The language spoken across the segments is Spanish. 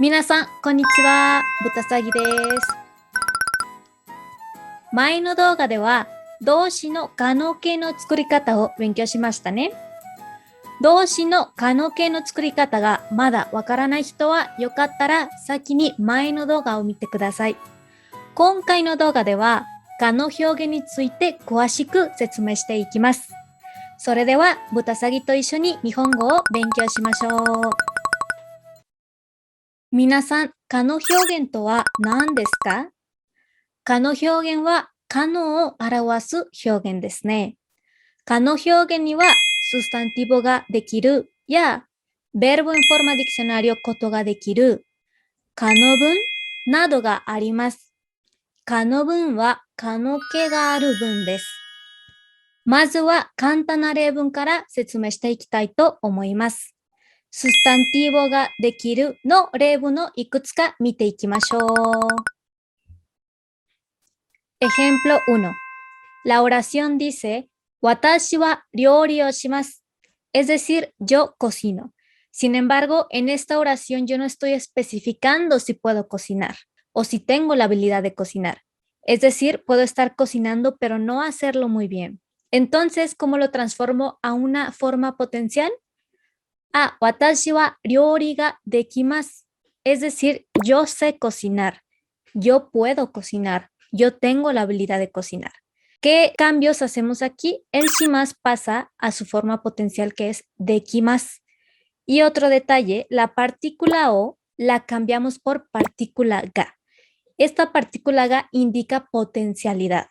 皆さん、こんにちは。ぶたさぎです。前の動画では、動詞の可能形の作り方を勉強しましたね。動詞の可能形の作り方がまだわからない人は、よかったら先に前の動画を見てください。今回の動画では、可能表現について詳しく説明していきます。それでは、ぶたさぎと一緒に日本語を勉強しましょう。皆さん、可能表現とは何ですか？可能表現は可能を表す表現ですね。可能表現にはススタンティボができるや、verbo en forma diccionario ことができる、可能文などがあります。可能文は可能形がある文です。まずは簡単な例文から説明していきたいと思います。ススタンティボができるの例文のいくつか見ていきましょう。Ejemplo 1. La oración dice, Watashi wa ryori o shimasu. Es decir, yo cocino. Sin embargo, en esta oración yo no estoy especificando si puedo cocinar o si tengo la habilidad de cocinar. Es decir, puedo estar cocinando, pero no hacerlo muy bien. Entonces, ¿cómo lo transformo a una forma potencial? Watashi wa ryori ga dekimasu. Es decir, yo sé cocinar. Yo puedo cocinar. Yo tengo la habilidad de cocinar. ¿Qué cambios hacemos aquí? El shimas pasa a su forma potencial que es dekimasu. Y otro detalle, la partícula o la cambiamos por partícula ga. Esta partícula ga indica potencialidad.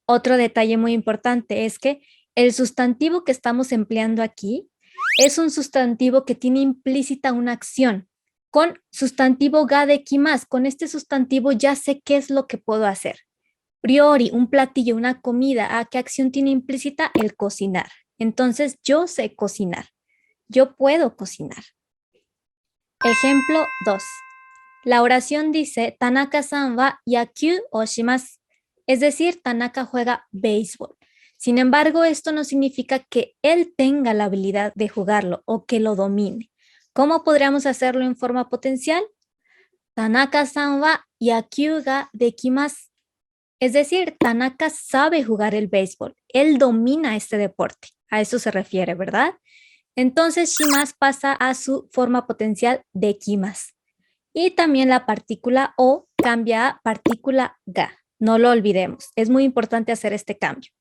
Otro detalle muy importante es que el sustantivo que estamos empleando aquí es un sustantivo que tiene implícita una acción. Con sustantivo ga dekimasu, con este sustantivo ya sé qué es lo que puedo hacer. Priori, un platillo, una comida, ¿a qué acción tiene implícita? El cocinar. Entonces, yo sé cocinar. Yo puedo cocinar. Ejemplo 2. La oración dice, Tanaka-san wa yakyū o shimasu. Es decir, Tanaka juega béisbol. Sin embargo, esto no significa que él tenga la habilidad de jugarlo o que lo domine. ¿Cómo podríamos hacerlo en forma potencial? Tanaka-san wa yakyū ga dekimasu. Es decir, Tanaka sabe jugar el béisbol. Él domina este deporte. A eso se refiere, ¿verdad? Entonces, shimasu pasa a su forma potencial dekimasu. Y también la partícula o cambia a partícula ga. No lo olvidemos. Es muy importante hacer este cambio.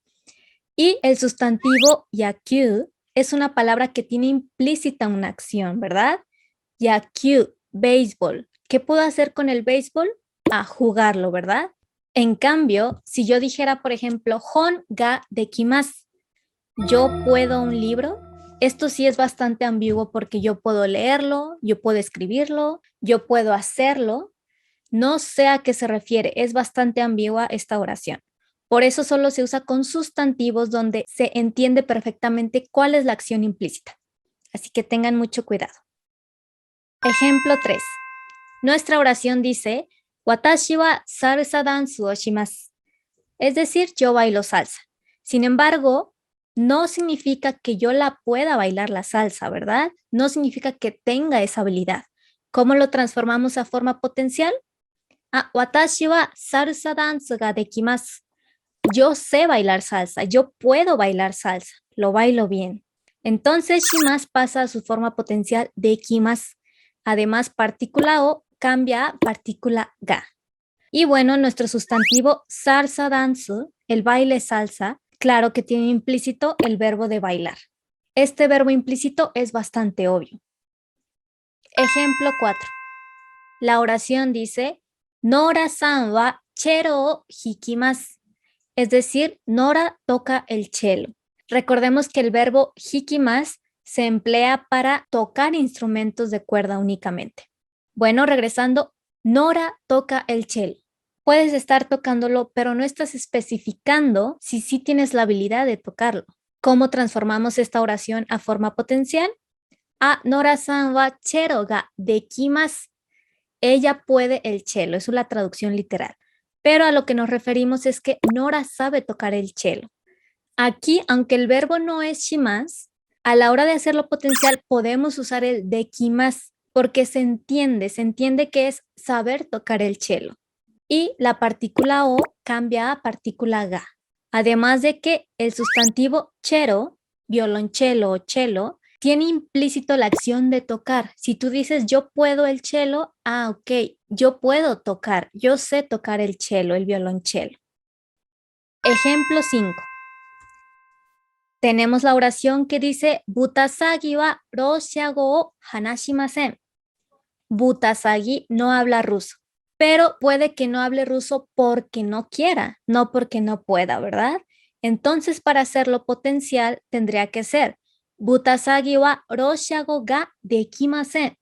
Y el sustantivo yakyū es una palabra que tiene implícita una acción, ¿verdad? Yakyū, béisbol. ¿Qué puedo hacer con el béisbol? Jugarlo, ¿verdad? En cambio, si yo dijera, por ejemplo, hon ga dekimasu, yo puedo un libro, esto sí es bastante ambiguo porque yo puedo leerlo, yo puedo escribirlo, yo puedo hacerlo. No sé a qué se refiere, es bastante ambigua esta oración. Por eso solo se usa con sustantivos donde se entiende perfectamente cuál es la acción implícita. Así que tengan mucho cuidado. Ejemplo 3. Nuestra oración dice, Watashi wa salsa dansu o shimasu. Es decir, yo bailo salsa. Sin embargo, no significa que yo la pueda bailar la salsa, ¿verdad? No significa que tenga esa habilidad. ¿Cómo lo transformamos a forma potencial? Watashi wa salsa dansu ga dekimasu. Yo sé bailar salsa, yo puedo bailar salsa, lo bailo bien. Entonces, shimasu pasa a su forma potencial dekimasu. Además, partícula o cambia a partícula ga. Y bueno, nuestro sustantivo salsa danzu, el baile salsa, claro que tiene implícito el verbo de bailar. Este verbo implícito es bastante obvio. Ejemplo 4. La oración dice, Nora-san wa chelo o hikimasu. Es decir, Nora toca el chelo. Recordemos que el verbo hikimasu se emplea para tocar instrumentos de cuerda únicamente. Bueno, regresando, Nora toca el chelo. Puedes estar tocándolo, pero no estás especificando si sí tienes la habilidad de tocarlo. ¿Cómo transformamos esta oración a forma potencial? Nora-san wa chelo ga dekimasu. Ella puede el chelo, eso es la traducción literal. Pero a lo que nos referimos es que Nora sabe tocar el chelo. Aquí, aunque el verbo no es shimasu, a la hora de hacerlo potencial podemos usar el dekimasu porque se entiende que es saber tocar el cello. Y la partícula o cambia a partícula ga. Además de que el sustantivo chero, violonchelo o cello, tiene implícito la acción de tocar. Si tú dices yo puedo el cello, ok, yo puedo tocar, yo sé tocar el cello, el violonchelo. Ejemplo 5. Tenemos la oración que dice Butasagi wa roshiago o hanashimasen. Butasagi no habla ruso, pero puede que no hable ruso porque no quiera, no porque no pueda, ¿verdad? Entonces, para hacerlo potencial, tendría que ser Butasagi wa roshiago ga dekimasen.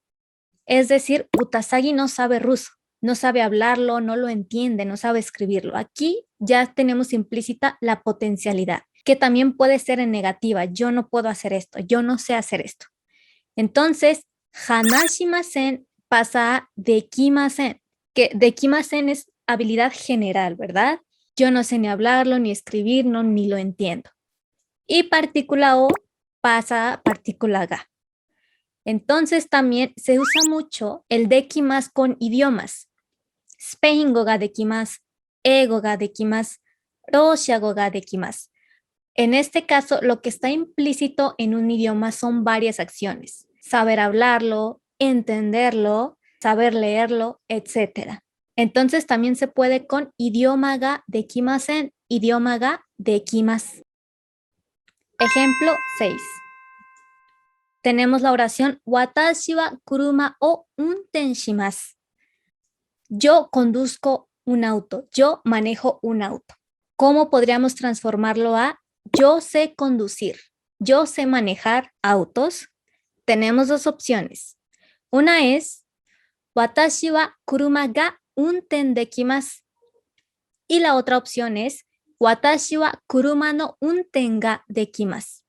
Es decir, Butasagi no sabe ruso, no sabe hablarlo, no lo entiende, no sabe escribirlo. Aquí ya tenemos implícita la potencialidad, que también puede ser en negativa. Yo no puedo hacer esto, yo no sé hacer esto. Entonces, hanashimasen pasa a dekimasen, que dekimasen es habilidad general, ¿verdad? Yo no sé ni hablarlo, ni escribirlo, ni lo entiendo. Y partícula o pasa a partícula ga. Entonces también se usa mucho el dekimas con idiomas. Spaingo ga dekimasu, ego ga dekimasu, roshiago ga dekimasu. En este caso, lo que está implícito en un idioma son varias acciones. Saber hablarlo, entenderlo, saber leerlo, etc. Entonces también se puede con idioma ga dekimasen, idioma ga dekimasu. Ejemplo 6. Tenemos la oración Watashi wa kuruma o unten shimasu. Yo conduzco un auto, yo manejo un auto. ¿Cómo podríamos transformarlo a yo sé conducir, yo sé manejar autos? Tenemos dos opciones. Una es Watashi wa kuruma ga unten dekimasu. Y la otra opción es Watashi wa kuruma no unten ga dekimasu.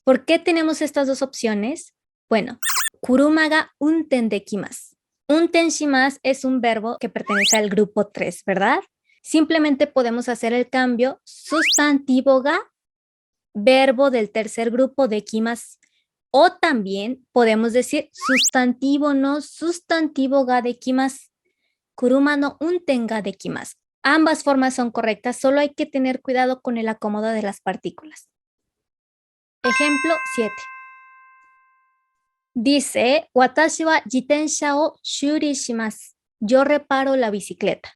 ¿Por qué tenemos estas dos opciones? Bueno, kuruma ga unten dekimasu. Unten shimasu es un verbo que pertenece al grupo 3, ¿verdad? Simplemente podemos hacer el cambio sustantivo ga, verbo del tercer grupo dekimasu. O también podemos decir sustantivo no sustantivo ga dekimasu. Kuruma no unten ga dekimasu. Ambas formas son correctas, solo hay que tener cuidado con el acomodo de las partículas. Ejemplo 7. Dice, Watashi wa jitensha o shuri shimasu. Yo reparo la bicicleta.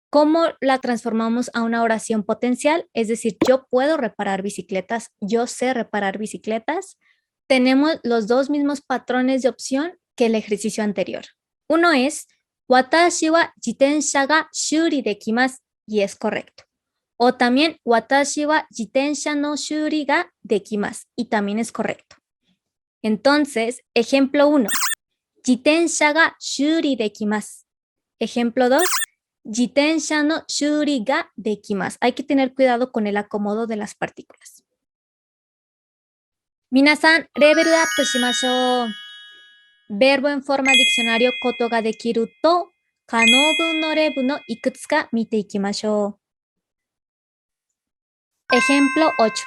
¿Cómo la transformamos a una oración potencial? Es decir, yo puedo reparar bicicletas, yo sé reparar bicicletas. Tenemos los dos mismos patrones de opción que el ejercicio anterior. Uno es, Watashi wa jitensha ga shuri dekimasu, y es correcto. O también, Watashi wa jitensha no shuri ga dekimasu, y también es correcto. Entonces, ejemplo 1, jitensha ga shuri dekimasu. Ejemplo 2, jitensha no shuri ga dekimasu. Hay que tener cuidado con el acomodo de las partículas. Minasan, level up shimashou. Verbo en forma diccionario koto ga dekiru to, kanobun no rebu no ikutsuka mite ikimashou. Ejemplo 8.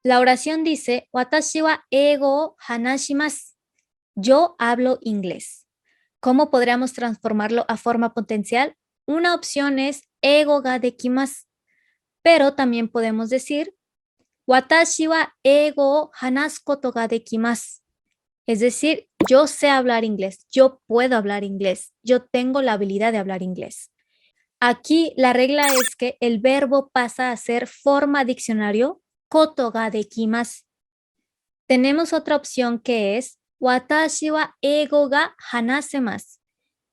La oración dice, Watashi wa eigo o hanashimasu. Yo hablo inglés. ¿Cómo podríamos transformarlo a forma potencial? Una opción es eigo ga dekimasu, pero también podemos decir Watashi wa eigo o hanasu koto ga dekimasu. Es decir, yo sé hablar inglés, yo puedo hablar inglés, yo tengo la habilidad de hablar inglés. Aquí la regla es que el verbo pasa a ser forma diccionario koto ga dekimasu. Tenemos otra opción que es Watashi wa eigo ga hanasemasu,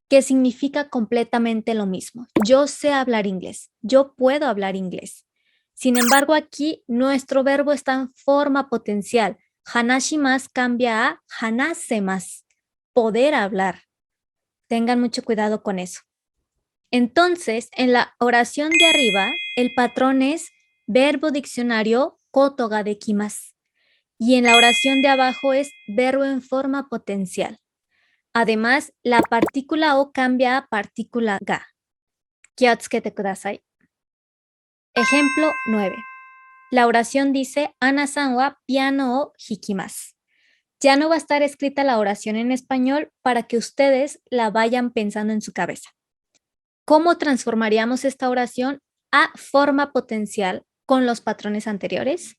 que significa completamente lo mismo. Yo sé hablar inglés, yo puedo hablar inglés. Sin embargo, aquí nuestro verbo está en forma potencial. Hanashimasu cambia a hanasemasu, poder hablar. Tengan mucho cuidado con eso. Entonces, en la oración de arriba, el patrón es verbo diccionario koto ga dekimasu. Y en la oración de abajo es verbo en forma potencial. Además, la partícula o cambia a partícula ga. Kiyotsukete kudasai. Ejemplo 9. La oración dice, Ana-san wa piano o hikimasu. Ya no va a estar escrita la oración en español para que ustedes la vayan pensando en su cabeza. ¿Cómo transformaríamos esta oración a forma potencial con los patrones anteriores?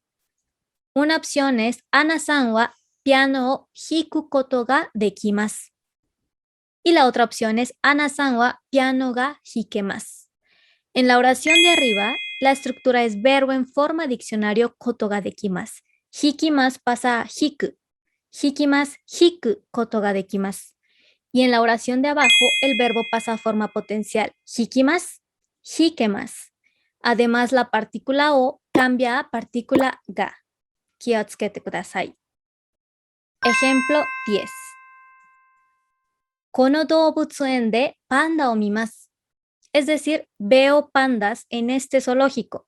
Una opción es Ana-san wa piano o hiku koto ga dekimasu. Y la otra opción es Ana-san wa piano ga hikemasu. En la oración de arriba, la estructura es verbo en forma diccionario koto ga dekimasu. Hikimasu pasa a hiku. Hikimasu, hiku koto ga dekimasu. Y en la oración de abajo, el verbo pasa a forma potencial. Hikimasu, hikemasu. Además, la partícula o cambia a partícula ga. Kiyotsukete kudasai. Ejemplo 10. Kono doubutsuen de panda o mimasu. Es decir, veo pandas en este zoológico.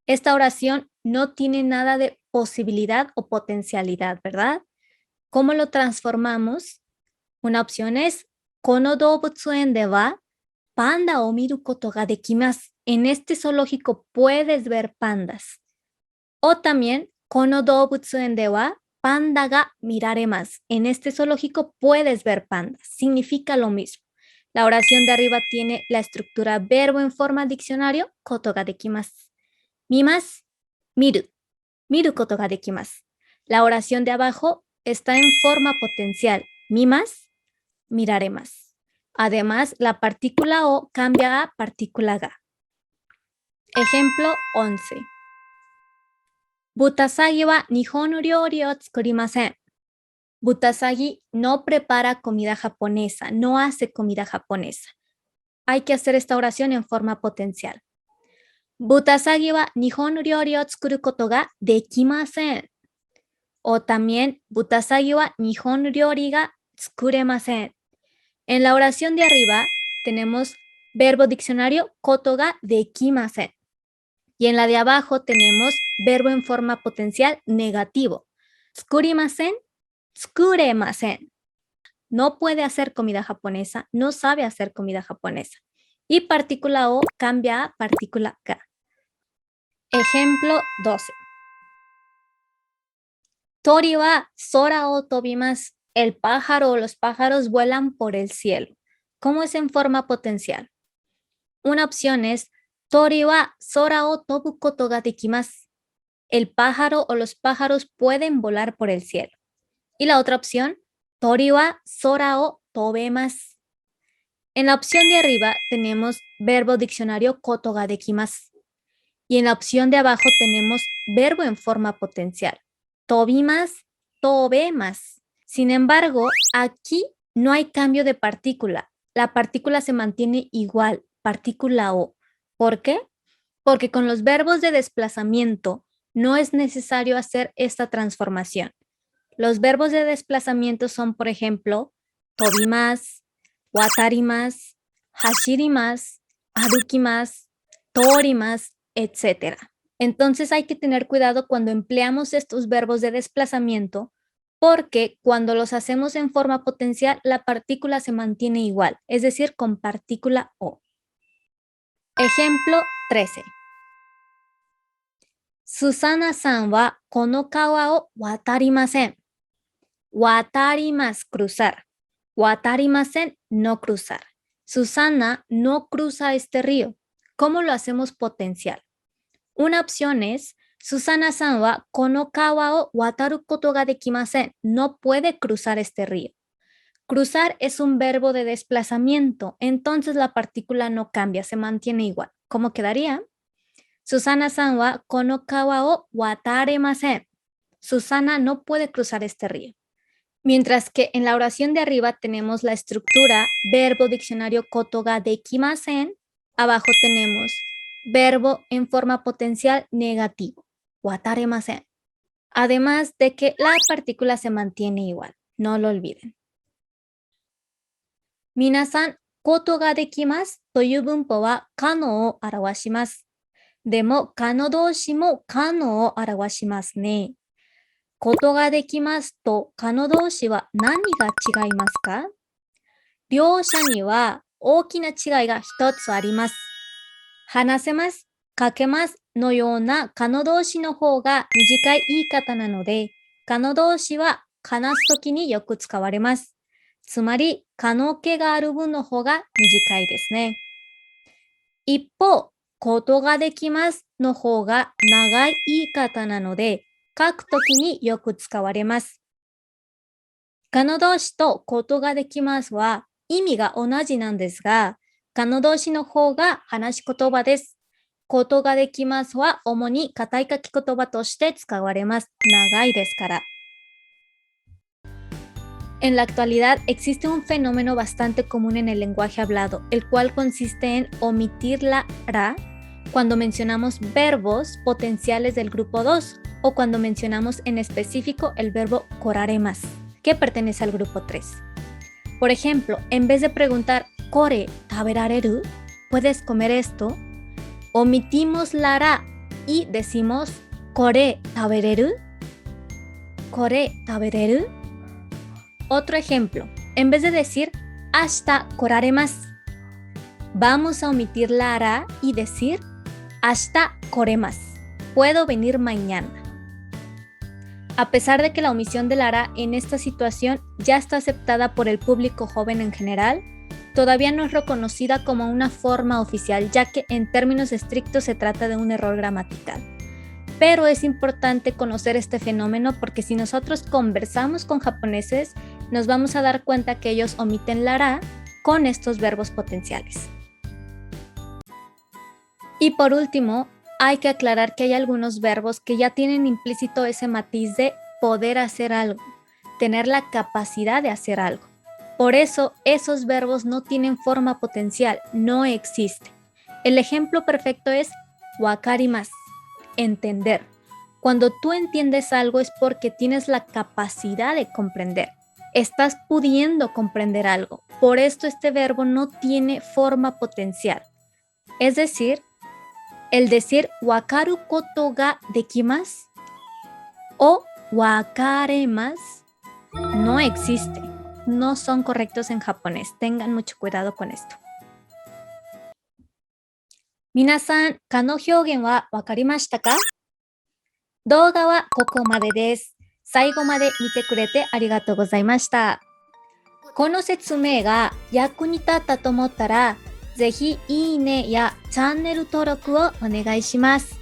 Esta oración no tiene nada de posibilidad o potencialidad, ¿verdad? ¿Cómo lo transformamos? Una opción es Kono doubutsuen de wa panda o miru koto ga dekimasu. En este zoológico puedes ver pandas. O también Kono doubutsuen de wa panda ga miraremasu. En este zoológico puedes ver pandas. Significa lo mismo. La oración de arriba tiene la estructura verbo en forma diccionario, koto ga dekimasu. Mimasu, miru, miru koto ga dekimasu. La oración de abajo está en forma potencial, mimasu, miraremasu. Además, la partícula o cambia a partícula ga. Ejemplo 11. Butasagi wa nihon ryori o tsukurimasen. Butasagi no prepara comida japonesa, no hace comida japonesa. Hay que hacer esta oración en forma potencial. Butasagi wa nihon ryori o tsukuru koto ga dekimasen. O también, Butasagi wa nihon ryori ga tsukuremasen. En la oración de arriba tenemos verbo diccionario koto ga dekimasen. Y en la de abajo tenemos verbo en forma potencial negativo. Tsukurimasen, tsukuremasen. No puede hacer comida japonesa, no sabe hacer comida japonesa. Y partícula o cambia a partícula ga. Ejemplo 12. Tori wa sora o tobimasu. El pájaro o los pájaros vuelan por el cielo. ¿Cómo es en forma potencial? Una opción es Tori wa sora o tobu koto ga dekimasu. El pájaro o los pájaros pueden volar por el cielo. Y la otra opción, Tori wa sora o tobemasu. En la opción de arriba tenemos verbo diccionario koto ga dekimasu. Y en la opción de abajo tenemos verbo en forma potencial. Tobimasu, tobemas. Sin embargo, aquí no hay cambio de partícula. La partícula se mantiene igual, partícula o. ¿Por qué? Porque con los verbos de desplazamiento no es necesario hacer esta transformación. Los verbos de desplazamiento son, por ejemplo, tobimasu, watarimasu, hashirimasu, arukimasu, torimasu, etc. Entonces hay que tener cuidado cuando empleamos estos verbos de desplazamiento porque cuando los hacemos en forma potencial, la partícula se mantiene igual, es decir, con partícula o. Ejemplo 13. Susana-san wa kono kawa o watarimasen. Watarimasu, cruzar. Watarimasen, no cruzar. Susana no cruza este río. ¿Cómo lo hacemos potencial? Una opción es Susana-san wa kono kawa o wataru koto ga dekimasen. No puede cruzar este río. Cruzar es un verbo de desplazamiento, entonces la partícula no cambia, se mantiene igual. ¿Cómo quedaría? Susana-san wa kono kawa o wataremasen. Susana no puede cruzar este río. Mientras que en la oración de arriba tenemos la estructura verbo diccionario koto ga dekimasen. Abajo tenemos verbo en forma potencial negativo, wataremasen. Además de que la partícula se mantiene igual, no lo olviden. Minasan, koto ga dekimasu という文法は可能を表します。でも、可能動詞も可能を表しますね。ことができますと可能動詞は何が違いますか？両者には大きな違いが一つあります。話せます、書けますのような可能動詞の方が短い言い方なので、可能動詞は話すときによく使われます。つまり、可能形がある分の方が短いですね。一方、ことができますの方が長い言い方なので、書くときによく使われます。可能動詞とことができますは意味が同じなんですが、可能動詞の方が話し言葉です。ことができますは主に固い書き言葉として使われます。長いですから。En la actualidad existe un fenómeno bastante común en el lenguaje hablado, el cual consiste en omitir la ra cuando mencionamos verbos potenciales del grupo 2 o cuando mencionamos en específico el verbo koraremas, que pertenece al grupo 3. Por ejemplo, en vez de preguntar kore taberareru, ¿puedes comer esto?, omitimos la ra y decimos kore tabereru, kore tabereru. Otro ejemplo, en vez de decir ashita koraremasu, vamos a omitir la ra y decir ashita koremasu, puedo venir mañana. A pesar de que la omisión de la ra en esta situación ya está aceptada por el público joven en general, todavía no es reconocida como una forma oficial, ya que en términos estrictos se trata de un error gramatical. Pero es importante conocer este fenómeno porque si nosotros conversamos con japoneses, nos vamos a dar cuenta que ellos omiten la ra con estos verbos potenciales. Y por último, hay que aclarar que hay algunos verbos que ya tienen implícito ese matiz de poder hacer algo, tener la capacidad de hacer algo. Por eso, esos verbos no tienen forma potencial, no existen. El ejemplo perfecto es wakarimasu, entender. Cuando tú entiendes algo es porque tienes la capacidad de comprender. Estás pudiendo comprender algo. Por esto este verbo no tiene forma potencial. Es decir, el decir wakaru koto ga dekimasu o wakaremasu no existe. No son correctos en japonés. Tengan mucho cuidado con esto. Minasan, kano hyougen wa wakarimashita ka? 動画はここまでです。最後まで見てくれてありがとうございました。この説明が役に立ったと思ったら、ぜひいいねやチャンネル登録をお願いします。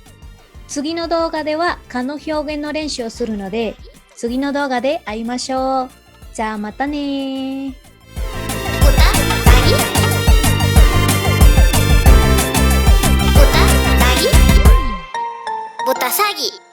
次の動画では可の表現の練習をするので、次の動画で会いましょう。じゃあまたね。ボタサギ